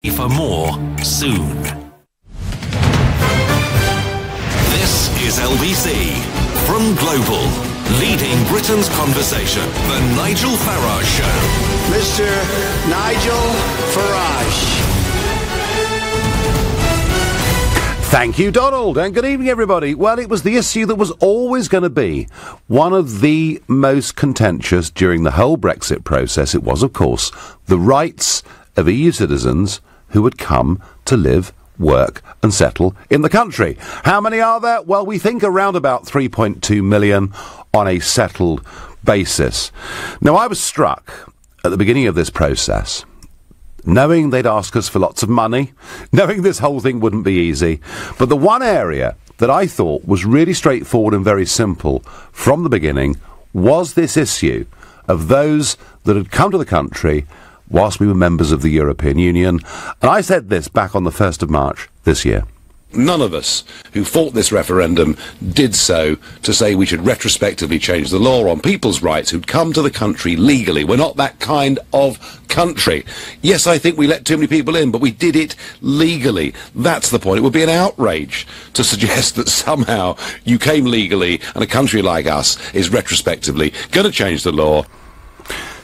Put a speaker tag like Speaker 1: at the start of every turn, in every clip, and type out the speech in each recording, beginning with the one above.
Speaker 1: For more soon. This is LBC from Global, leading Britain's conversation. The Nigel Farage Show.
Speaker 2: Mr. Nigel Farage.
Speaker 3: Thank you, Donald, and good evening, everybody. Well, it was the issue that was always going to be one of the most contentious during the whole Brexit process. It was, of course, the rights of EU citizens who would come to live, work and settle in the country. How many are there? Well, we think around about 3.2 million on a settled basis. Now, I was struck at the beginning of this process, knowing they'd ask us for lots of money, knowing this whole thing wouldn't be easy, but the one area that I thought was really straightforward and very simple from the beginning was this issue of those that had come to the country whilst we were members of the European Union. And I said this back on the 1st of March this year.
Speaker 4: None of us who fought this referendum did so to say we should retrospectively change the law on people's rights who'd come to the country legally. We're not that kind of country. Yes, I think we let too many people in, but we did it legally. That's the point. It would be an outrage to suggest that somehow you came legally and a country like us is retrospectively going to change the law.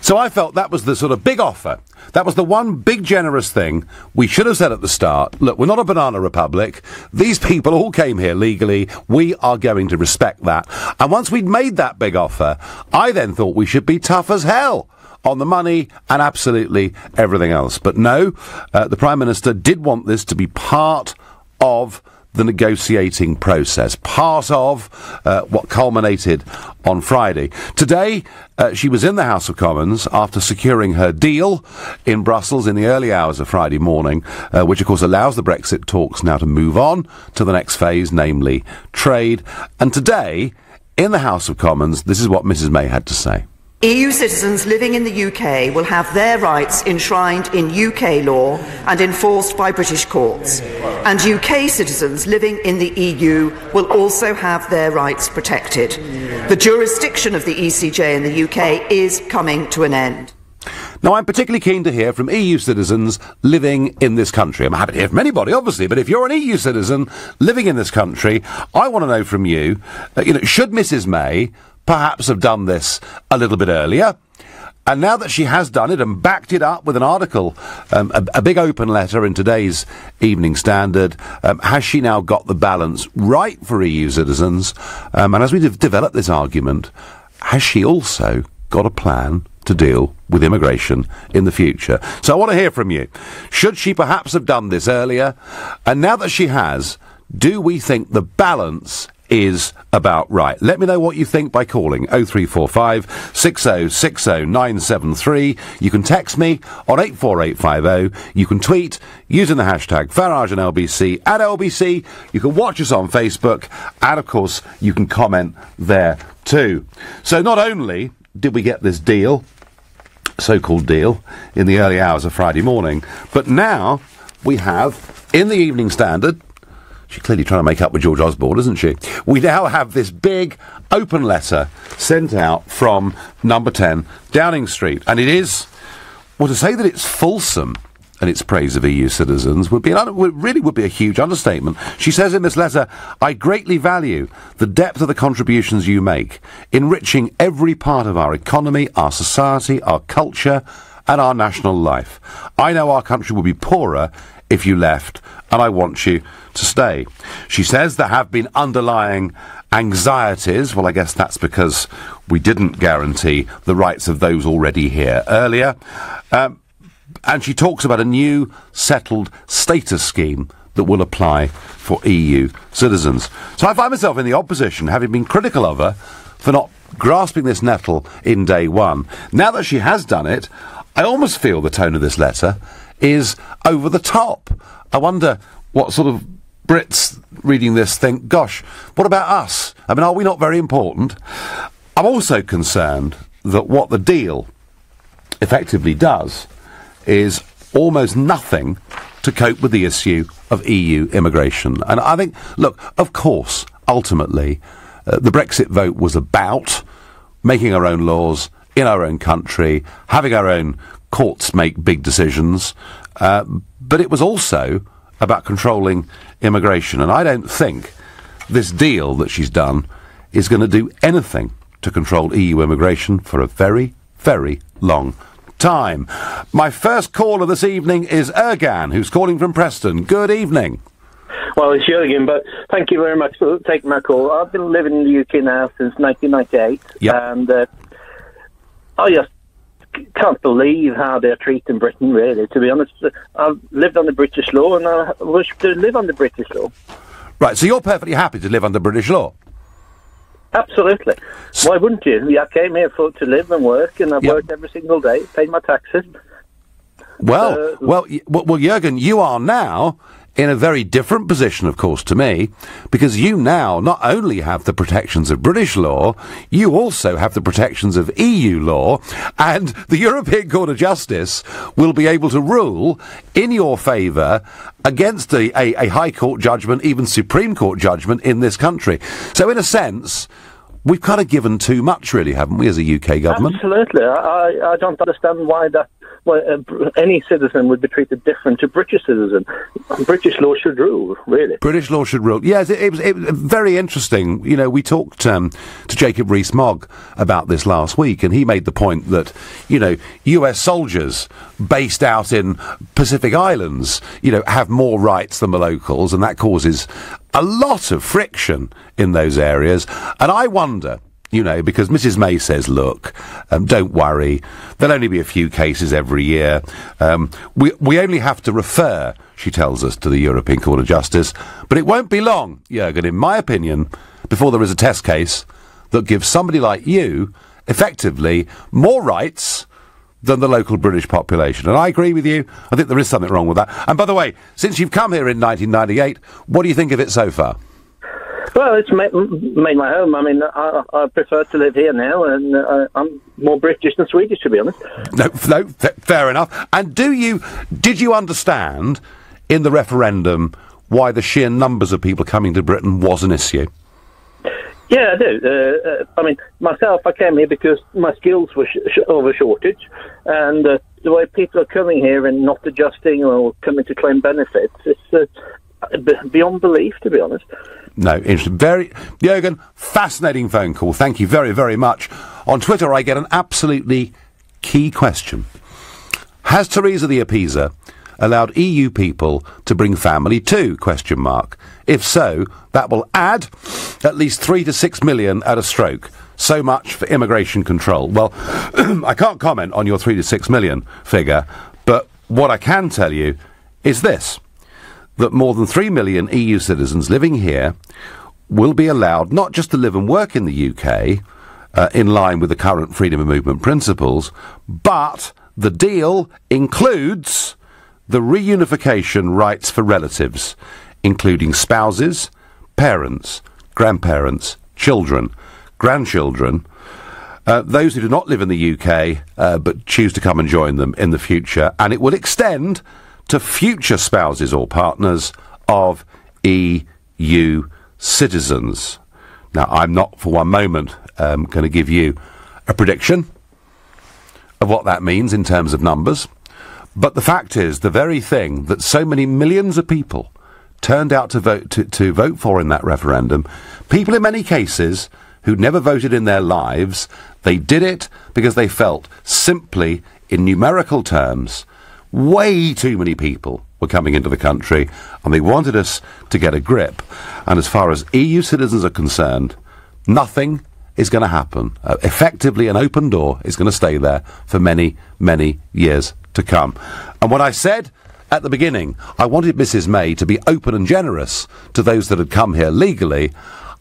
Speaker 3: So I felt that was the sort of big offer. That was the one big generous thing we should have said at the start. Look, we're not a banana republic. These people all came here legally. We are going to respect that. And once we'd made that big offer, I then thought we should be tough as hell on the money and absolutely everything else. But no, the Prime Minister did want this to be part of the negotiating process, part of what culminated on Friday. Today, she was in the House of Commons after securing her deal in Brussels in the early hours of Friday morning, which of course allows the Brexit talks now to move on to the next phase, namely trade. And today, in the House of Commons, this is what Mrs May had to say.
Speaker 5: EU citizens living in the UK will have their rights enshrined in UK law and enforced by British courts. And UK citizens living in the EU will also have their rights protected. The jurisdiction of the ECJ in the UK is coming to an end.
Speaker 3: Now, I'm particularly keen to hear from EU citizens living in this country. I'm happy to hear from anybody, obviously, but if you're an EU citizen living in this country, I want to know from you, should Mrs May perhaps have done this a little bit earlier? And now that she has done it and backed it up with an article, a big open letter in today's Evening Standard, has she now got the balance right for EU citizens? And as we develop this argument, has she also got a plan to deal with immigration in the future? So I want to hear from you. Should she perhaps have done this earlier? And now that she has, do we think the balance is about right? Let me know what you think by calling 0345 6060 973. You can text me on 84850. You can tweet using the hashtag Farage and LBC at LBC. You can watch us on Facebook, and of course you can comment there too. So not only did we get this deal, so-called deal, in the early hours of Friday morning, but now we have in the Evening Standard, she's clearly trying to make up with George Osborne, isn't she? We now have this big open letter sent out from number 10 Downing Street. And it is, well, to say that it's fulsome in its praise of EU citizens would be a huge understatement. She says in this letter, I greatly value the depth of the contributions you make, enriching every part of our economy, our society, our culture and our national life. I know our country would be poorer if you left, and I want you to stay. She says there have been underlying anxieties. Well, I guess that's because we didn't guarantee the rights of those already here earlier. And she talks about a new settled status scheme that will apply for EU citizens. So I find myself in the opposition, having been critical of her for not grasping this nettle in day one. Now that she has done it, I almost feel the tone of this letter is over the top. I wonder what sort of Brits reading this think, gosh, what about us? I mean, are we not very important? I'm also concerned that what the deal effectively does is almost nothing to cope with the issue of EU immigration. And I think, look, of course, ultimately, the Brexit vote was about making our own laws in our own country, having our own courts make big decisions, but it was also about controlling immigration. And I don't think this deal that she's done is going to do anything to control EU immigration for a very, very long time. My first caller this evening is Ergan, who's calling from Preston. Good evening.
Speaker 6: Well, it's Jürgen, but thank you very much for taking my call. I've been living in the UK now since 1998, and I just can't believe how they're treating Britain, really, to be honest. I've lived under British law, and I wish to live under British law.
Speaker 3: Right, so you're perfectly happy to live under British law?
Speaker 6: Absolutely. Why wouldn't you? I came here to live and work, and I've worked every single day, paid my taxes.
Speaker 3: Well, Jürgen, you are now in a very different position, of course, to me, because you now not only have the protections of British law, you also have the protections of EU law, and the European Court of Justice will be able to rule in your favour against a High Court judgment, even Supreme Court judgment in this country. So, in a sense, we've kind of given too much, really, haven't we, as a UK government?
Speaker 6: Absolutely. I don't understand why any citizen would be treated different to British citizen. British law should rule, really. British
Speaker 3: law should rule. Yes, it was very interesting. You know, we talked to Jacob Rees-Mogg about this last week, and he made the point that, you know, US soldiers based out in Pacific Islands, you know, have more rights than the locals, and that causes a lot of friction in those areas. And I wonder, you know, because Mrs May says, look, don't worry, there'll only be a few cases every year. We only have to refer, she tells us, to the European Court of Justice, but it won't be long, Jürgen, in my opinion, before there is a test case that gives somebody like you, effectively, more rights than the local British population. And I agree with you. I think there is something wrong with that. And by the way, since you've come here in 1998, what do you think of it so far?
Speaker 6: Well, it's made my home. I mean, I prefer to live here now, and I'm more British than Swedish, to be honest.
Speaker 3: No, fair enough. And did you understand in the referendum why the sheer numbers of people coming to Britain was an issue?
Speaker 6: Yeah, I do. I mean, myself, I came here because my skills were of a shortage, and the way people are coming here and not adjusting or coming to claim benefits, it's beyond belief, to be honest.
Speaker 3: No, interesting. Jürgen, fascinating phone call. Thank you very, very much. On Twitter, I get an absolutely key question. Has Theresa the Appeaser allowed EU people to bring family too? ? If so, that will add at least 3 to 6 million at a stroke. So much for immigration control. Well, I can't comment on your 3 to 6 million figure, but what I can tell you is this, that more than 3 million EU citizens living here will be allowed not just to live and work in the UK, in line with the current freedom of movement principles, but the deal includes the reunification rights for relatives, including spouses, parents, grandparents, children, grandchildren, those who do not live in the UK but choose to come and join them in the future, and it will extend to future spouses or partners of EU citizens. Now, I'm not for one moment going to give you a prediction of what that means in terms of numbers, but the fact is, the very thing that so many millions of people turned out to vote for in that referendum, people in many cases who'd never voted in their lives, they did it because they felt simply, in numerical terms, way too many people were coming into the country, and they wanted us to get a grip. And as far as EU citizens are concerned, nothing is going to happen. Effectively, an open door is going to stay there for many, many years to come. And what I said at the beginning, I wanted Mrs May to be open and generous to those that had come here legally.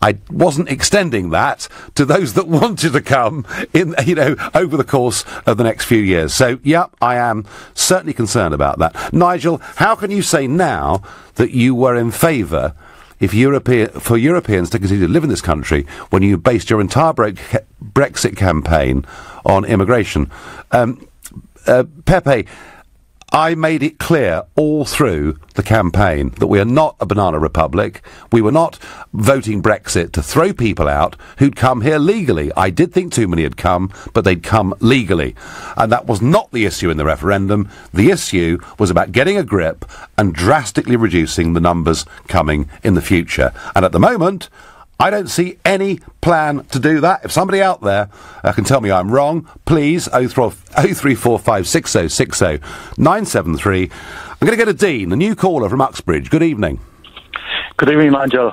Speaker 3: I wasn't extending that to those that wanted to come in, you know, over the course of the next few years. So, yeah, I am certainly concerned about that. Nigel, how can you say now that you were in favour for Europeans to continue to live in this country when you based your entire Brexit campaign on immigration? Pepe, I made it clear all through the campaign that we are not a banana republic. We were not voting Brexit to throw people out who'd come here legally. I did think too many had come, but they'd come legally. And that was not the issue in the referendum. The issue was about getting a grip and drastically reducing the numbers coming in the future. And at the moment, I don't see any plan to do that. If somebody out there can tell me I'm wrong, please, 0345 6060 973. I'm going to go to Dean, a new caller from Uxbridge. Good evening.
Speaker 7: Good evening, Nigel.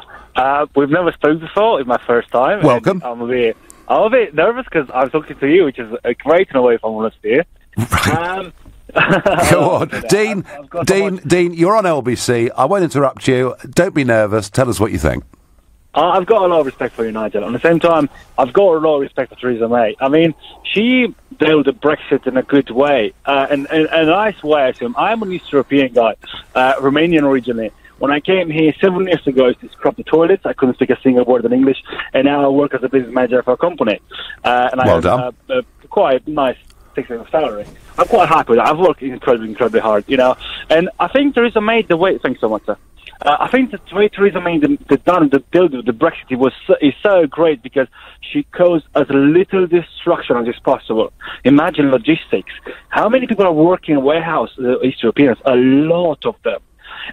Speaker 7: We've never spoken before. It's my first time.
Speaker 3: Welcome.
Speaker 7: I'm a bit nervous because I'm talking to you, which is great in a way, if I'm honest here.
Speaker 3: Right. Go on. Dean, you're on LBC. I won't interrupt you. Don't be nervous. Tell us what you think.
Speaker 7: I've got a lot of respect for you, Nigel. At the same time, I've got a lot of respect for Theresa May. I mean, she dealt with Brexit in a good way, and a nice way, I assume. I'm an East European guy, Romanian originally. When I came here 7 years ago, I used to scrub the toilets. I couldn't speak a single word in English, and now I work as a business manager for a company. And I have quite a nice six-figure salary. I'm quite happy with that. I've worked incredibly hard, you know. And I think Theresa May, thanks so much, sir. I think the way Theresa May dealt with the Brexit is so great because she caused as little destruction as is possible. Imagine logistics. How many people are working in warehouse, East Europeans? A lot of them.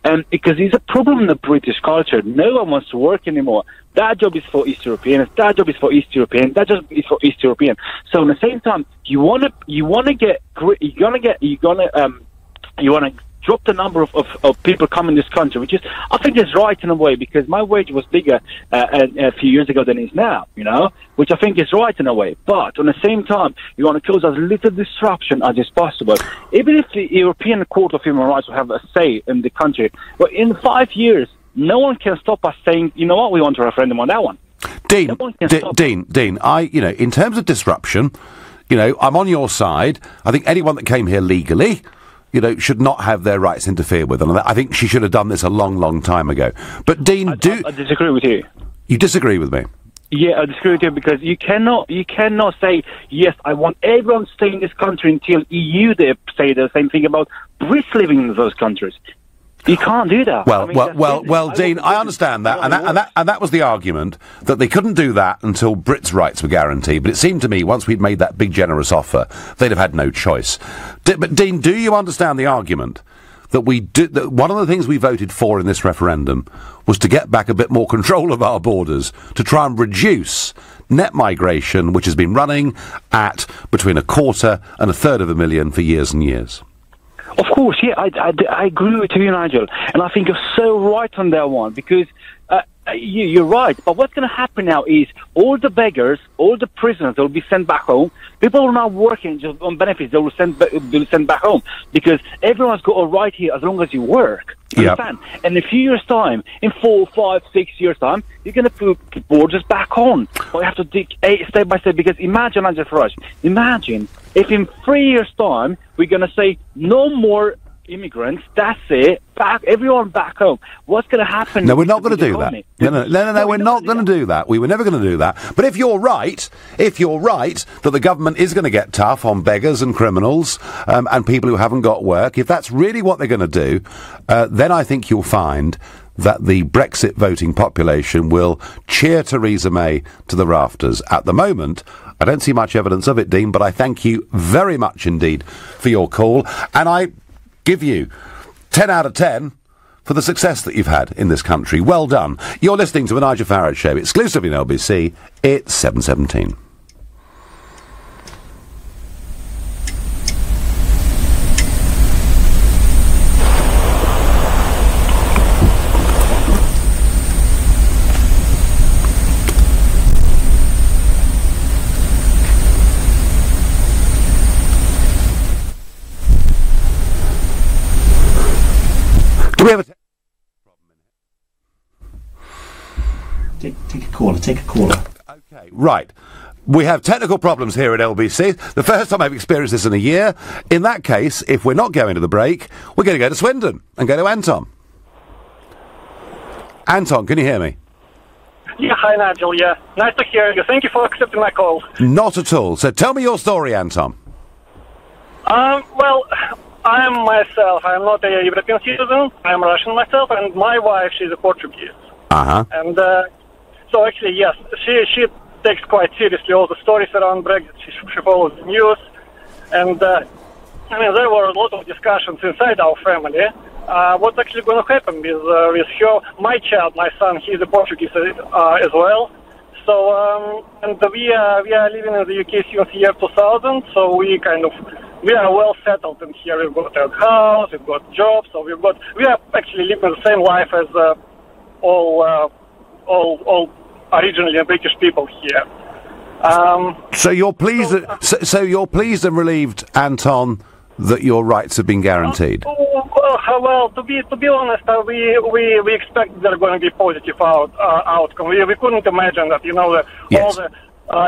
Speaker 7: And because it's a problem in the British culture. No one wants to work anymore. That job is for East Europeans. That job is for East Europeans. That job is for East European. So at the same time, you wanna drop the number of people coming in this country, which is, I think, is right in a way, because my wage was bigger a few years ago than it is now, you know, which I think is right in a way. But at the same time, you want to cause as little disruption as is possible. Even if the European Court of Human Rights will have a say in the country, but in 5 years, no one can stop us saying, you know what, we want a referendum on that one.
Speaker 3: Dean, in terms of disruption, I'm on your side. I think anyone that came here legally, should not have their rights interfered with. And I think she should have done this a long, long time ago. But Dean,
Speaker 7: I disagree with you.
Speaker 3: You disagree with me?
Speaker 7: Yeah, I disagree with you because you cannot say, yes, I want everyone to stay in this country until EU they say the same thing about Brits living in those countries. You can't do that.
Speaker 3: Well, Dean, I understand that, and that was the argument, that they couldn't do that until Brits' rights were guaranteed. But it seemed to me, once we'd made that big generous offer, they'd have had no choice. But Dean, do you understand the argument that that one of the things we voted for in this referendum was to get back a bit more control of our borders, to try and reduce net migration, which has been running at between 250,000 and 350,000 for years and years?
Speaker 7: Of course, yeah, I agree with you, Nigel, and I think you're so right on that one, because you're right, but what's going to happen now is all the beggars, all the prisoners, they will be sent back home. People who are not working just on benefits, they will be sent back home, because everyone's got a right here as long as you work.
Speaker 3: Yep.
Speaker 7: Understand? And in a few years' time, in 4, 5, 6 years' time, you're going to put borders back on. But you have to dig step by step, because imagine, Nigel Farage, imagine if in 3 years' time, we're going to say no more immigrants, that's it, everyone back home. What's going to happen?
Speaker 3: No, we're not going to do that. No, we're not going to do that. We were never going to do that. But if you're right that the government is going to get tough on beggars and criminals and people who haven't got work, if that's really what they're going to do, then I think you'll find that the Brexit voting population will cheer Theresa May to the rafters. At the moment, I don't see much evidence of it, Dean, but I thank you very much indeed for your call, and I give you 10 out of 10 for the success that you've had in this country. Well done. You're listening to the Nigel Farage Show, exclusively on LBC. It's 7:17. Do we have a
Speaker 8: Take a caller.
Speaker 3: Okay, right. We have technical problems here at LBC. The first time I've experienced this in a year. In that case, if we're not going to the break, we're going to go to Swindon and go to Anton. Anton, can you hear me?
Speaker 9: Yeah, hi Nigel, yeah. Nice to hear you. Thank you for accepting my call.
Speaker 3: Not at all. So tell me your story, Anton.
Speaker 9: Well, I am myself. I am not a European citizen. I am Russian myself, and my wife, she's a Portuguese.
Speaker 3: Uh-huh.
Speaker 9: And so actually, yes, she takes quite seriously all the stories around Brexit. She follows the news. And, there were a lot of discussions inside our family. What's actually going to happen with her? My child, my son, he's a Portuguese as well. So, and we are living in the UK since the year 2000, so we are well settled in here. We've got a house, we've got jobs, so we are actually living the same life as all originally British people here.
Speaker 3: So you're pleased. So you're pleased and relieved, Anton, that your rights have been guaranteed.
Speaker 9: Well, to be honest, we expect there are going to be positive outcome. We couldn't imagine that all the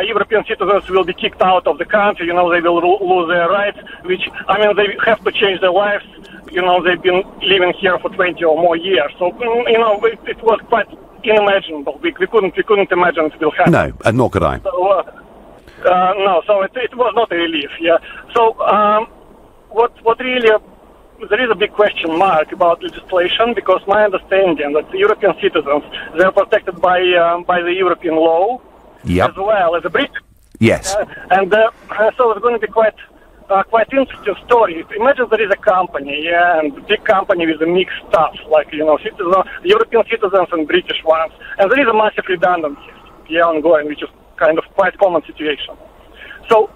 Speaker 9: European citizens will be kicked out of the country. They will lose their rights. Which they have to change their lives. They've been living here for 20 or more years. So it was quite unimaginable. We couldn't imagine it will happen.
Speaker 3: No, and nor could I.
Speaker 9: So, no, so it was not a relief. Yeah. So what really there is a big question mark about legislation, because my understanding that the European citizens, they're protected by the European law,
Speaker 3: yep,
Speaker 9: as well as the British.
Speaker 3: Yes.
Speaker 9: And so it's going to be quite interesting story. Imagine there is a company, and a big company with a mixed staff, like European citizens and British ones, and there is a massive redundancy, ongoing, which is kind of quite common situation. So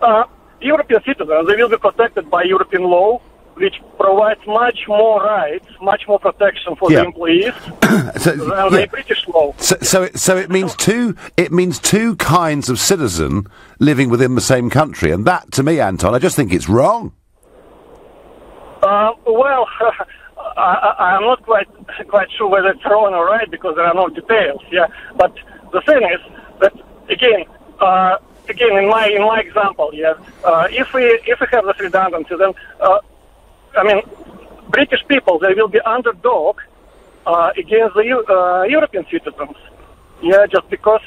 Speaker 9: European citizens, they will be protected by European law, which provides much more rights, much more protection for the employees than the British law.
Speaker 3: So it means two kinds of citizen living within the same country, and that, to me, Anton, I just think it's wrong.
Speaker 9: Well, I'm not quite sure whether it's wrong or right, because there are no details. Yeah, but the thing is that again, in my example, if we have this redundancy, then British people, they will be underdog against the European citizens. Yeah, just because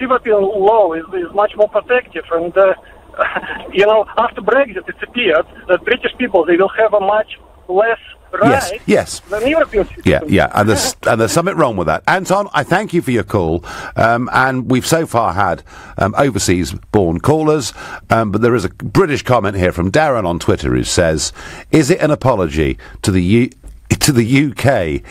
Speaker 9: European law is much more protective, and after Brexit, it appeared that British people, they will have a much less right than European citizens.
Speaker 3: Yeah, and there's something wrong with that. Anton, I thank you for your call, and we've so far had overseas-born callers, but there is a British comment here from Darren on Twitter who says, is it an apology to the UK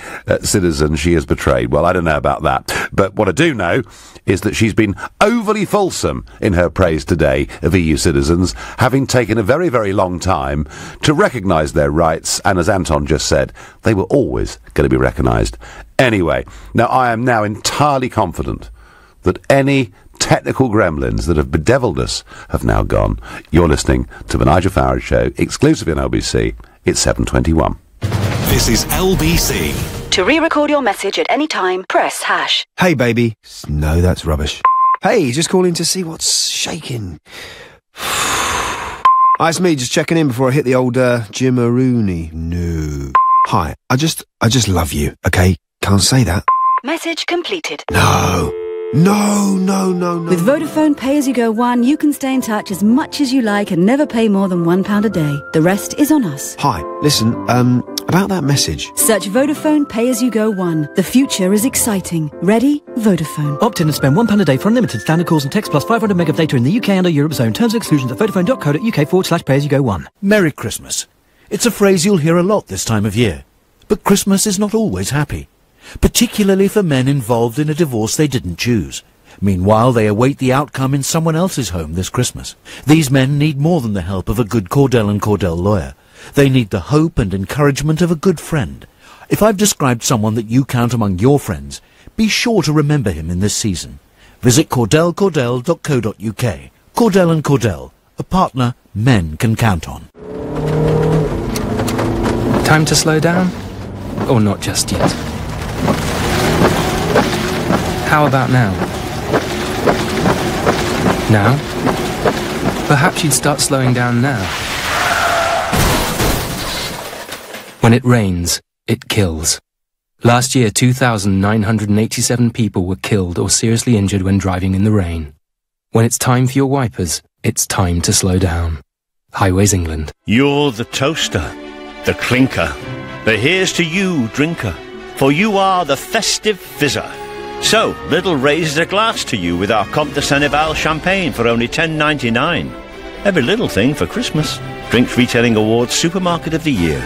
Speaker 3: citizen she has betrayed? Well, I don't know about that, but what I do know is that she's been overly fulsome in her praise today of EU citizens, having taken a very, very long time to recognise their rights, and as Anton just said, they were always going to be recognised. Anyway, now I am now entirely confident that any technical gremlins that have bedevilled us have now gone. You're listening to the Nigel Farage Show, exclusively on LBC. It's 7:21.
Speaker 1: This is LBC.
Speaker 8: To re-record your message at any time, press #.
Speaker 10: Hey, baby. No, that's rubbish. Hey, just calling to see what's shaking. It's me, just checking in before I hit the old Jim-a-rooney. No. Hi, I just love you, okay? Can't say that.
Speaker 8: Message completed.
Speaker 10: No.
Speaker 11: With Vodafone Pay-As-You-Go One, you can stay in touch as much as you like and never pay more than £1 a day. The rest is on us.
Speaker 10: Hi, listen, about that message.
Speaker 11: Search Vodafone Pay-As-You-Go One. The future is exciting. Ready? Vodafone.
Speaker 12: Opt in and spend £1 a day for unlimited standard calls and text plus 500 meg of data in the UK and or Europe zone. Terms and exclusions at vodafone.co.uk/pay-as-you-go1.
Speaker 13: Merry Christmas. It's a phrase you'll hear a lot this time of year. But Christmas is not always happy, particularly for men involved in a divorce they didn't choose. Meanwhile, they await the outcome in someone else's home this Christmas. These men need more than the help of a good Cordell & Cordell lawyer. They need the hope and encouragement of a good friend. If I've described someone that you count among your friends, be sure to remember him in this season. Visit cordellcordell.co.uk. Cordell & Cordell, a partner men can count on.
Speaker 14: Time to slow down? Or not just yet? How about now? Now? Perhaps you'd start slowing down now. When it rains, it kills. Last year, 2,987 people were killed or seriously injured when driving in the rain. When it's time for your wipers, it's time to slow down. Highways England.
Speaker 15: You're the toaster. the clinker. But here's to you, drinker, for you are the festive fizzer. So, Lidl raises a glass to you with our Comte de Senneval champagne for only $10.99. Every little thing for Christmas. Drinks Retailing Awards Supermarket of the Year.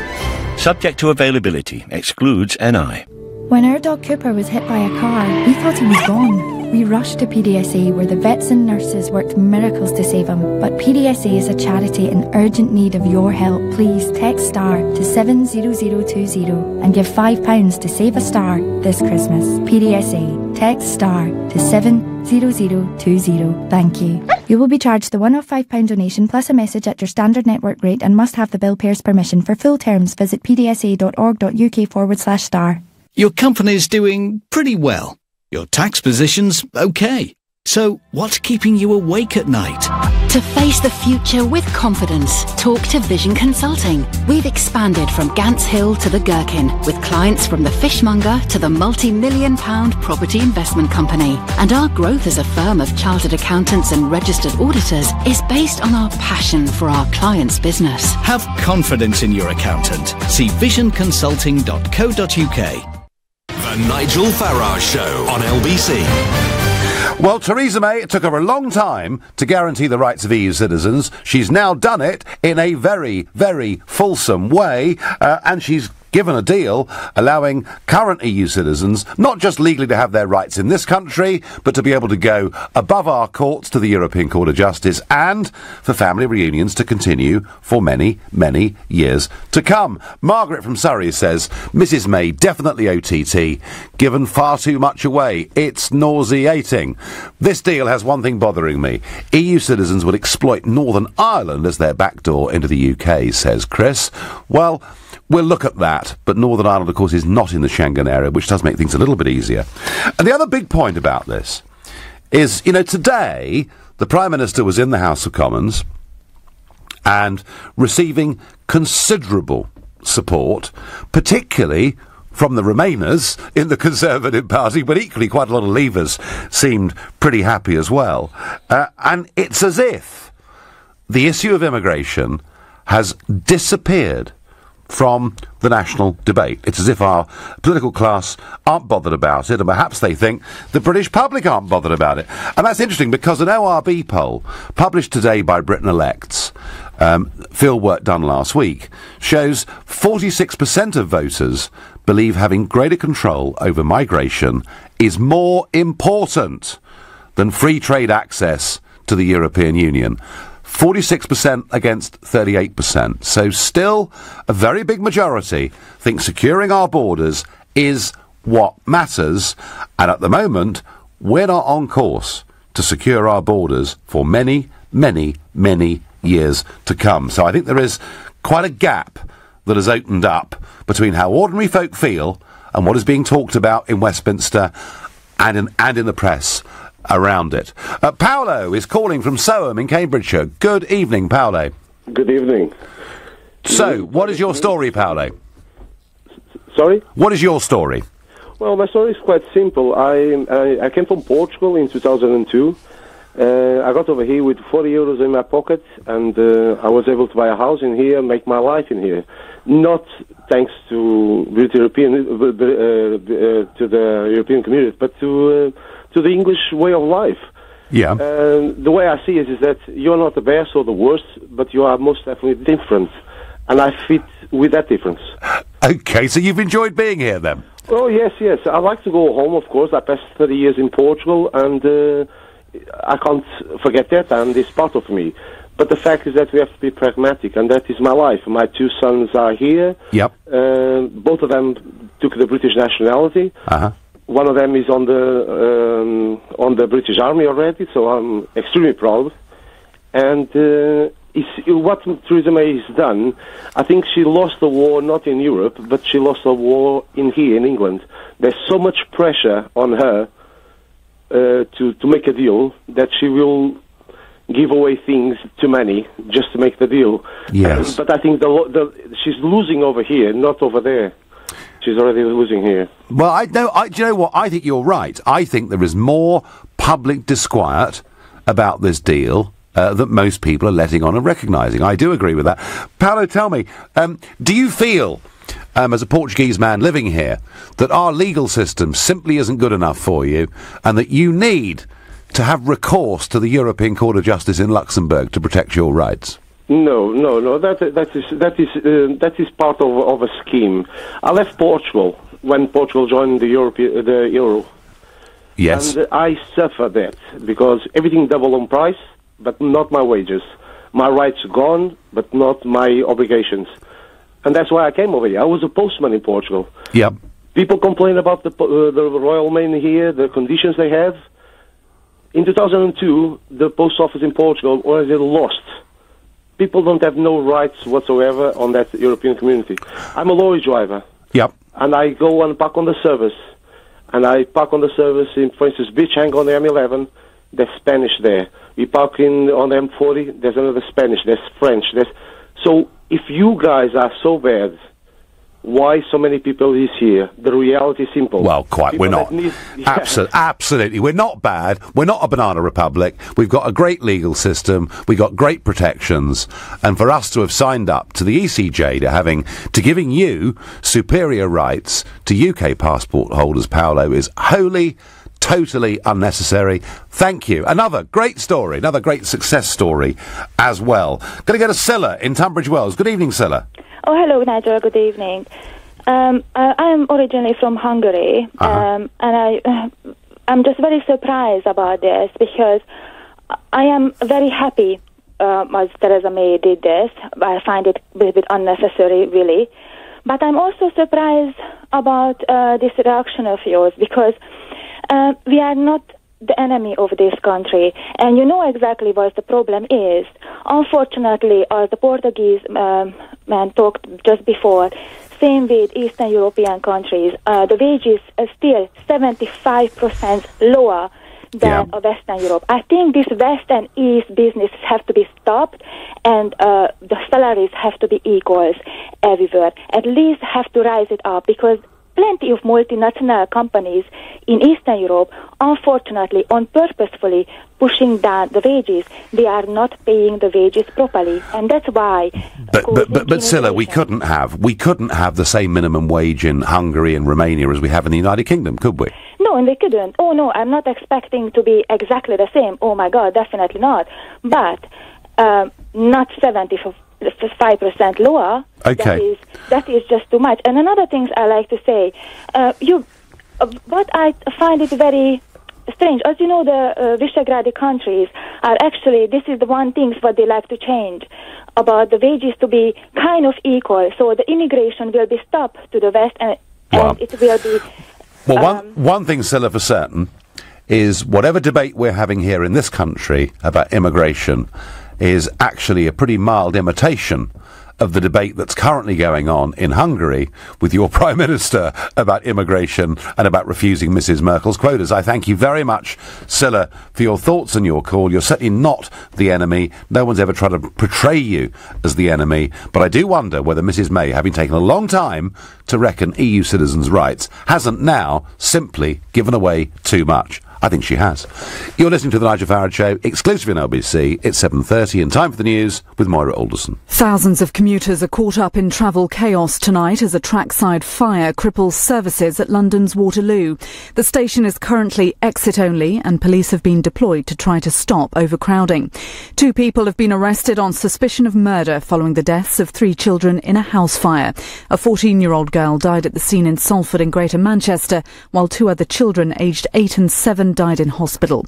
Speaker 15: Subject to availability. Excludes NI.
Speaker 16: When our dog Cooper was hit by a car, we thought he was gone. We rushed to PDSA where the vets and nurses worked miracles to save him. But PDSA is a charity in urgent need of your help. Please text STAR to 70020 and give £5 to save a star this Christmas. PDSA. Text STAR to 70020. Thank you. You will be charged the one-off £5 donation plus a message at your standard network rate and must have the bill payer's permission. For full terms, visit pdsa.org.uk/star.
Speaker 17: Your company's doing pretty well. Your tax position's okay. So, what's keeping you awake at night?
Speaker 11: To face the future with confidence, talk to Vision Consulting. We've expanded from Gants Hill to the Gherkin, with clients from the fishmonger to the multi-million-pound property investment company. And our growth as a firm of chartered accountants and registered auditors is based on our passion for our clients' business.
Speaker 17: Have confidence in your accountant. See visionconsulting.co.uk.
Speaker 1: The Nigel Farage Show on LBC.
Speaker 3: Well, Theresa May, it took her a long time to guarantee the rights of EU citizens. She's now done it in a very, very fulsome way, and she's given a deal allowing current EU citizens not just legally to have their rights in this country, but to be able to go above our courts to the European Court of Justice, and for family reunions to continue for many, many years to come. Margaret from Surrey says, Mrs May definitely OTT, given far too much away. It's nauseating. This deal has one thing bothering me. EU citizens would exploit Northern Ireland as their backdoor into the UK, says Chris. Well, we'll look at that, but Northern Ireland, of course, is not in the Schengen area, which does make things a little bit easier. And the other big point about this is, you know, today the Prime Minister was in the House of Commons and receiving considerable support, particularly from the Remainers in the Conservative Party, but equally quite a lot of Leavers seemed pretty happy as well. And it's as if the issue of immigration has disappeared from the national debate. It's as if our political class aren't bothered about it, and perhaps they think the British public aren't bothered about it. And that's interesting because an ORB poll published today by Britain Elects, field work done last week, shows 46% of voters believe having greater control over migration is more important than free trade access to the European Union. 46% against 38%. So still a very big majority think securing our borders is what matters. And at the moment, we're not on course to secure our borders for many, many, many years to come. So I think there is quite a gap that has opened up between how ordinary folk feel and what is being talked about in Westminster and in the press around it. Paolo is calling from Soham in Cambridgeshire. Good evening, Paolo.
Speaker 18: Good evening.
Speaker 3: So, what is your story, Paolo?
Speaker 18: Sorry?
Speaker 3: What is your story?
Speaker 18: Well, my story is quite simple. I came from Portugal in 2002. I got over here with 40 euros in my pocket, and I was able to buy a house in here and make my life in here. Not thanks to the European community, but to the English way of life.
Speaker 3: Yeah.
Speaker 18: The way I see it is that you're not the best or the worst, but you are most definitely different. And I fit with that difference.
Speaker 3: Okay, so you've enjoyed being here then?
Speaker 18: Oh, yes. I like to go home, of course. I passed 30 years in Portugal, and I can't forget that, and it's part of me. But the fact is that we have to be pragmatic, and that is my life. My two sons are here.
Speaker 3: Yep.
Speaker 18: Both of them took the British nationality.
Speaker 3: Uh-huh.
Speaker 18: One of them is on the British Army already, so I'm extremely proud. And what Theresa May has done, I think she lost the war not in Europe, but she lost the war here in England. There's so much pressure on her to make a deal that she will give away things to many just to make the deal.
Speaker 3: Yes.
Speaker 18: But I think she's losing over here, not over there. She's already losing here.
Speaker 3: Well, do you know what? I think you're right. I think there is more public disquiet about this deal that most people are letting on and recognising. I do agree with that. Paolo, tell me, do you feel, as a Portuguese man living here, that our legal system simply isn't good enough for you, and that you need to have recourse to the European Court of Justice in Luxembourg to protect your rights?
Speaker 18: No. That is part of a scheme. I left Portugal when Portugal joined the euro.
Speaker 3: Yes.
Speaker 18: And I suffer that because everything double on price, but not my wages. My rights gone, but not my obligations. And that's why I came over here. I was a postman in Portugal.
Speaker 3: Yep.
Speaker 18: People complain about the Royal Mail here, the conditions they have. In 2002, the post office in Portugal already lost. People don't have no rights whatsoever on that European community. I'm a lorry driver.
Speaker 3: Yep.
Speaker 18: And I go and park on the service. And I park on the service in, for instance, Beach Hang on the M11. There's Spanish there. We park on the M40. There's another Spanish. There's French. So if you guys are so bad, why so many people is here? The reality is simple.
Speaker 3: Well, we're not. Absolutely. We're not bad. We're not a banana republic. We've got a great legal system. We've got great protections. And for us to have signed up to the ECJ to giving you superior rights to UK passport holders, Paolo, is wholly, totally unnecessary. Thank you. Another great story, another great success story as well. Going to go to Scilla in Tunbridge Wells. Good evening, Scilla.
Speaker 19: Oh, hello, Nigel. Good evening. I am originally from Hungary, and I'm just very surprised about this because I am very happy as Theresa May did this. I find it a bit unnecessary, really. But I'm also surprised about this reaction of yours because we are not the enemy of this country, and you know exactly what the problem is. Unfortunately, as the Portuguese man talked just before, same with Eastern European countries, the wages are still 75% lower than Western Europe. I think this West and East business have to be stopped, and the salaries have to be equals everywhere. At least have to rise it up because plenty of multinational companies in Eastern Europe, unfortunately, purposefully pushing down the wages. They are not paying the wages properly, and that's why.
Speaker 3: But Scilla, we couldn't have the same minimum wage in Hungary and Romania as we have in the United Kingdom, could we?
Speaker 19: No, and they couldn't. Oh no, I'm not expecting to be exactly the same. Oh my God, definitely not. But not 75% lower.
Speaker 3: Okay.
Speaker 19: That is just too much. And another thing I like to say, what I find it very strange, as you know, the Visegrad countries are actually, this is the one thing what they like to change, about the wages to be kind of equal. So the immigration will be stopped to the West and it will be...
Speaker 3: Well, one thing, Scilla, for certain, is whatever debate we're having here in this country about immigration is actually a pretty mild imitation of the debate that's currently going on in Hungary with your Prime Minister about immigration and about refusing Mrs. Merkel's quotas. I thank you very much, Scilla, for your thoughts and your call. You're certainly not the enemy. No one's ever tried to portray you as the enemy. But I do wonder whether Mrs. May, having taken a long time to reckon EU citizens' rights, hasn't now simply given away too much. I think she has. You're listening to The Nigel Farage Show, exclusively on LBC. It's 7:30 and time for the news with Moira Alderson.
Speaker 20: Thousands of commuters are caught up in travel chaos tonight as a trackside fire cripples services at London's Waterloo. The station is currently exit-only and police have been deployed to try to stop overcrowding. 2 people have been arrested on suspicion of murder following the deaths of 3 children in a house fire. A 14-year-old girl died at the scene in Salford in Greater Manchester, while 2 other children aged 8 and 7 died in hospital.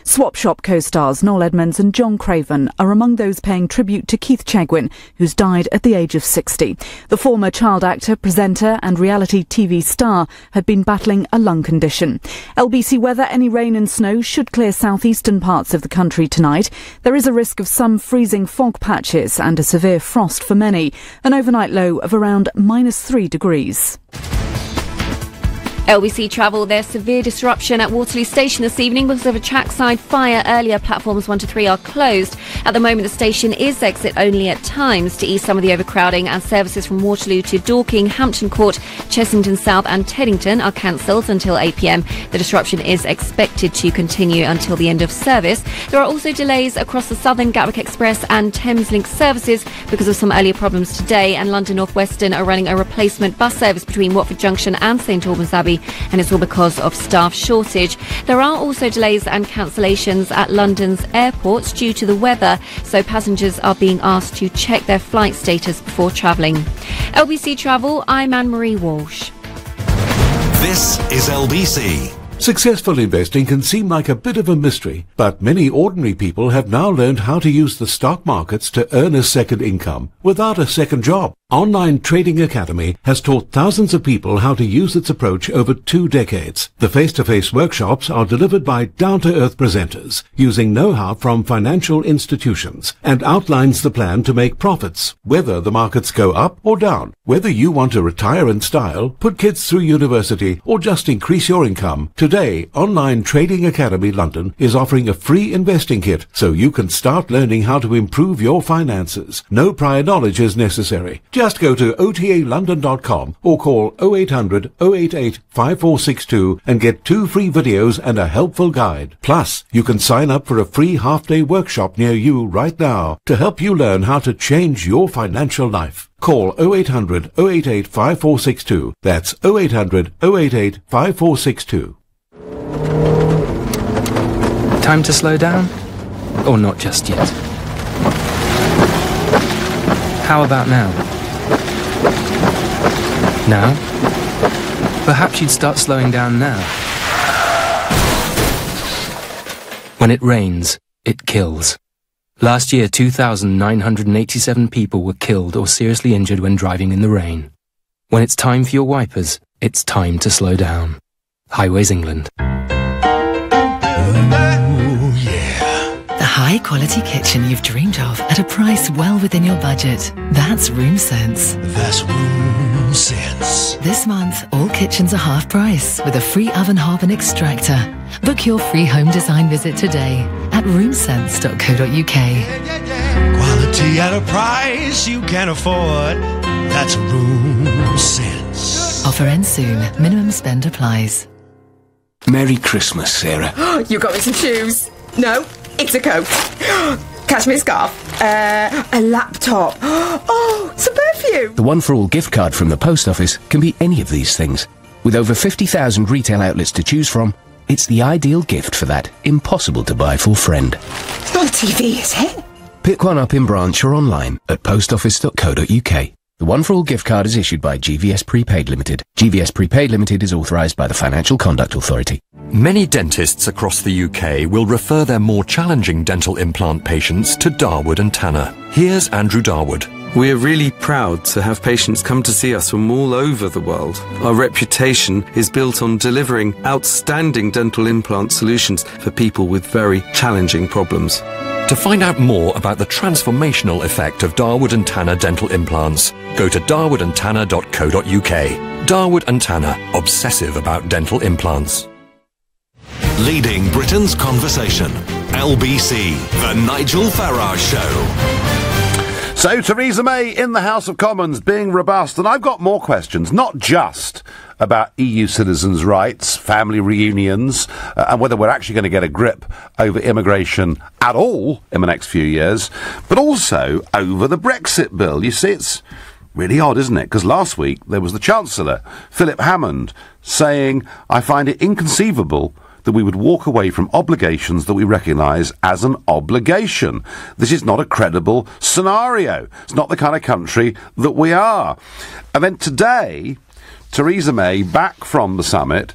Speaker 20: Swap Shop co-stars Noel Edmonds and John Craven are among those paying tribute to Keith Chegwin, who's died at the age of 60. The former child actor, presenter and reality TV star had been battling a lung condition. LBC weather: any rain and snow should clear southeastern parts of the country tonight. There is a risk of some freezing fog patches and a severe frost for many. An overnight low of around -3 degrees.
Speaker 21: LBC Travel, there's severe disruption at Waterloo Station this evening because of a trackside fire earlier. Platforms 1 to 3 are closed. At the moment, the station is exit only at times to ease some of the overcrowding, and services from Waterloo to Dorking, Hampton Court, Chessington South and Teddington are cancelled until 8 p.m. The disruption is expected to continue until the end of service. There are also delays across the Southern Gatwick Express and Thameslink services because of some earlier problems today, and London North Western are running a replacement bus service between Watford Junction and St Albans Abbey, and it's all because of staff shortage. There are also delays and cancellations at London's airports due to the weather, so passengers are being asked to check their flight status before travelling. LBC Travel, I'm Anne-Marie Walsh.
Speaker 1: This is LBC.
Speaker 13: Successful investing can seem like a bit of a mystery, but many ordinary people have now learned how to use the stock markets to earn a second income without a second job. Online Trading Academy has taught thousands of people how to use its approach over 2 decades. The face-to-face workshops are delivered by down-to-earth presenters using know-how from financial institutions and outlines the plan to make profits, whether the markets go up or down. Whether you want to retire in style, put kids through university, or just increase your income, today Online Trading Academy London is offering a free investing kit so you can start learning how to improve your finances. No prior knowledge is necessary. Just go to otalondon.com or call 0800 088 5462 and get 2 free videos and a helpful guide. Plus, you can sign up for a free half-day workshop near you right now to help you learn how to change your financial life. Call 0800 088 5462. That's 0800 088 5462.
Speaker 14: Time to slow down? Or not just yet? How about now? Now? Perhaps you'd start slowing down now. When it rains, it kills. Last year, 2,987 people were killed or seriously injured when driving in the rain. When it's time for your wipers, it's time to slow down. Highways England.
Speaker 22: The high-quality kitchen you've dreamed of at a price well within your budget. That's Room Sense.
Speaker 23: That's Room Sense.
Speaker 22: This month, all kitchens are half price with a free oven hob and extractor. Book your free home design visit today at roomsense.co.uk.
Speaker 23: Quality at a price you can afford. That's Room Sense.
Speaker 22: Offer ends soon. Minimum spend applies.
Speaker 24: Merry Christmas, Sarah.
Speaker 25: You got me some shoes. No, it's a coat. Cashmere scarf. A laptop. Oh, some perfume.
Speaker 24: The One for All gift card from the post office can be any of these things. With over 50,000 retail outlets to choose from, it's the ideal gift for that impossible-to-buy-for friend.
Speaker 25: It's not a TV, is it?
Speaker 24: Pick one up in branch or online at postoffice.co.uk. The One for All gift card is issued by GVS Prepaid Limited. GVS Prepaid Limited is authorised by the Financial Conduct Authority.
Speaker 1: Many dentists across the UK will refer their more challenging dental implant patients to Darwood and Tanner. Here's Andrew Darwood.
Speaker 26: We're really proud to have patients come to see us from all over the world. Our reputation is built on delivering outstanding dental implant solutions for people with very challenging problems.
Speaker 1: To find out more about the transformational effect of Darwood and Tanner dental implants, go to darwoodandtanner.co.uk. Darwood and Tanner, obsessive about dental implants. Leading Britain's conversation. LBC, The Nigel Farage Show.
Speaker 3: So, Theresa May in the House of Commons being robust, and I've got more questions, not just about EU citizens' rights, family reunions, and whether we're actually going to get a grip over immigration at all in the next few years, but also over the Brexit bill. You see, it's really odd, isn't it? Because last week there was the Chancellor, Philip Hammond, saying, I find it inconceivable that we would walk away from obligations that we recognise as an obligation. This is not a credible scenario. It's not the kind of country that we are. And then today, Theresa May, back from the summit,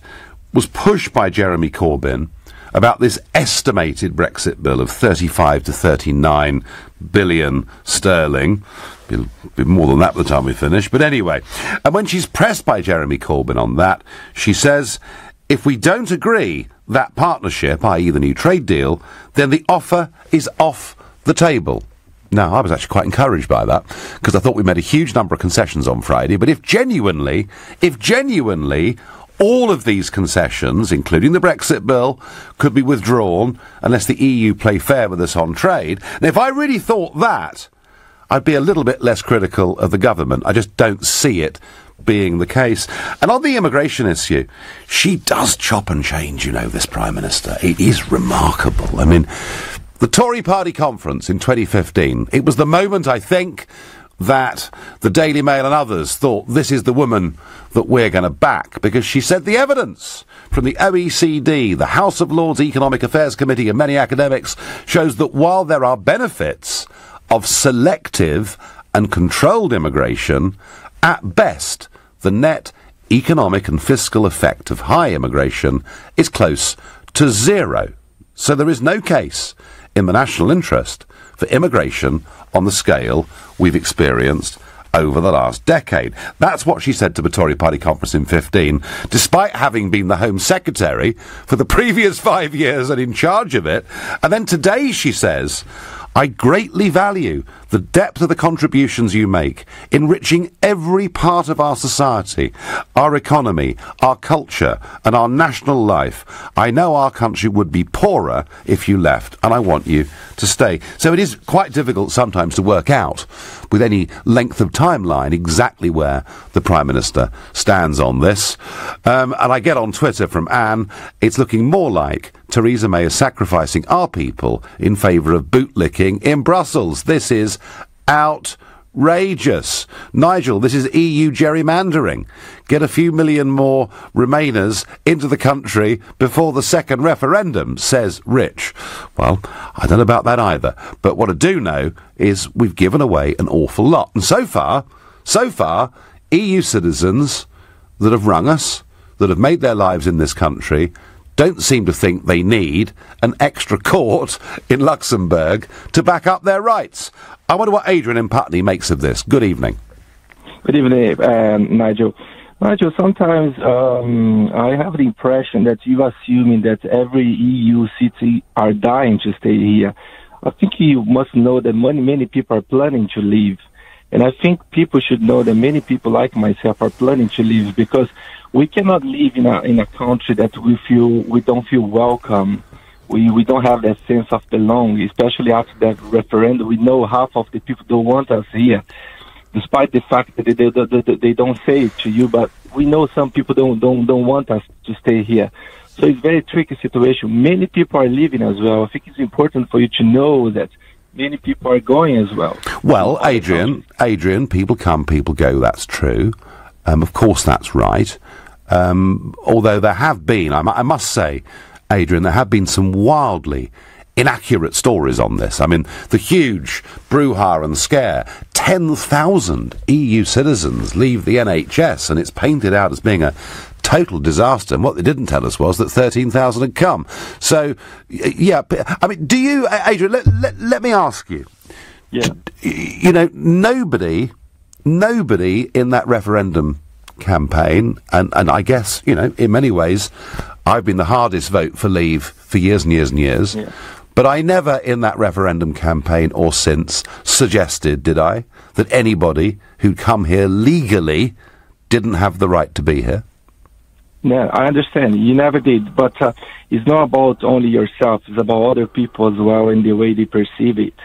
Speaker 3: was pushed by Jeremy Corbyn about this estimated Brexit bill of 35 to 39 billion sterling. Be more than that by the time we finish. But anyway, and when she's pressed by Jeremy Corbyn on that, she says, if we don't agree that partnership, i.e. the new trade deal, then the offer is off the table. Now, I was actually quite encouraged by that, because I thought we made a huge number of concessions on Friday, but if genuinely all of these concessions, including the Brexit bill, could be withdrawn unless the EU play fair with us on trade. And if I really thought that, I'd be a little bit less critical of the government. I just don't see it being the case. And on the immigration issue, she does chop and change, you know, this Prime Minister. It is remarkable. I mean, the Tory party conference in 2015, it was the moment, I think, that the Daily Mail and others thought this is the woman that we're going to back, because she said the evidence from the OECD, the House of Lords Economic Affairs Committee and many academics shows that while there are benefits of selective and controlled immigration, at best, the net economic and fiscal effect of high immigration is close to zero. So there is no case in the national interest for immigration on the scale we've experienced over the last decade. That's what she said to the Tory party conference in 15, despite having been the Home Secretary for the previous 5 years and in charge of it. And then today she says, I greatly value the depth of the contributions you make, enriching every part of our society, our economy, our culture, and our national life. I know our country would be poorer if you left, and I want you to stay. So it is quite difficult sometimes to work out, with any length of timeline, exactly where the Prime Minister stands on this. And I get on Twitter from Anne, it's looking more like Theresa May is sacrificing our people in favour of bootlicking in Brussels. This is outrageous. Nigel, this is EU gerrymandering. Get a few million more Remainers into the country before the second referendum, says Rich. Well, I don't know about that either. But what I do know is we've given away an awful lot. And so far, EU citizens that have rung us, that have made their lives in this country, don't seem to think they need an extra court in Luxembourg to back up their rights. I wonder what Adrian in Putney makes of this. Good evening.
Speaker 2: Good evening, Nigel. Nigel, sometimes I have the impression that you are assuming that every EU city are dying to stay here. I think you must know that many people are planning to leave. And I think people should know that many people like myself are planning to leave, because we cannot live in a country that we don't feel welcome. We don't have that sense of belonging, especially after that referendum. We know half of the people don't want us here, despite the fact that they don't say it to you. But we know some people don't want us to stay here. So it's a very tricky situation. Many people are leaving as well. I think it's important for you to know that many people are going as well.
Speaker 3: Well, Adrian, people come, people go, that's true. Of course that's right. Although there have been, I must say, Adrian, there have been some wildly inaccurate stories on this. I mean, the huge brouhaha and scare, 10,000 EU citizens leave the NHS, and it's painted out as being a total disaster, and what they didn't tell us was that 13,000 had come. So, yeah, I mean, do you, Adrian, let me ask you.
Speaker 2: Yeah.
Speaker 3: You know, nobody in that referendum campaign, and I guess, you know, in many ways, I've been the hardest vote for leave for years and years and years. Yeah. But I never in that referendum campaign or since suggested, did I, that anybody who'd come here legally didn't have the right to be here?
Speaker 2: Yeah, I understand. You never did. But it's not about only yourself. It's about other people as well and the way they perceive it.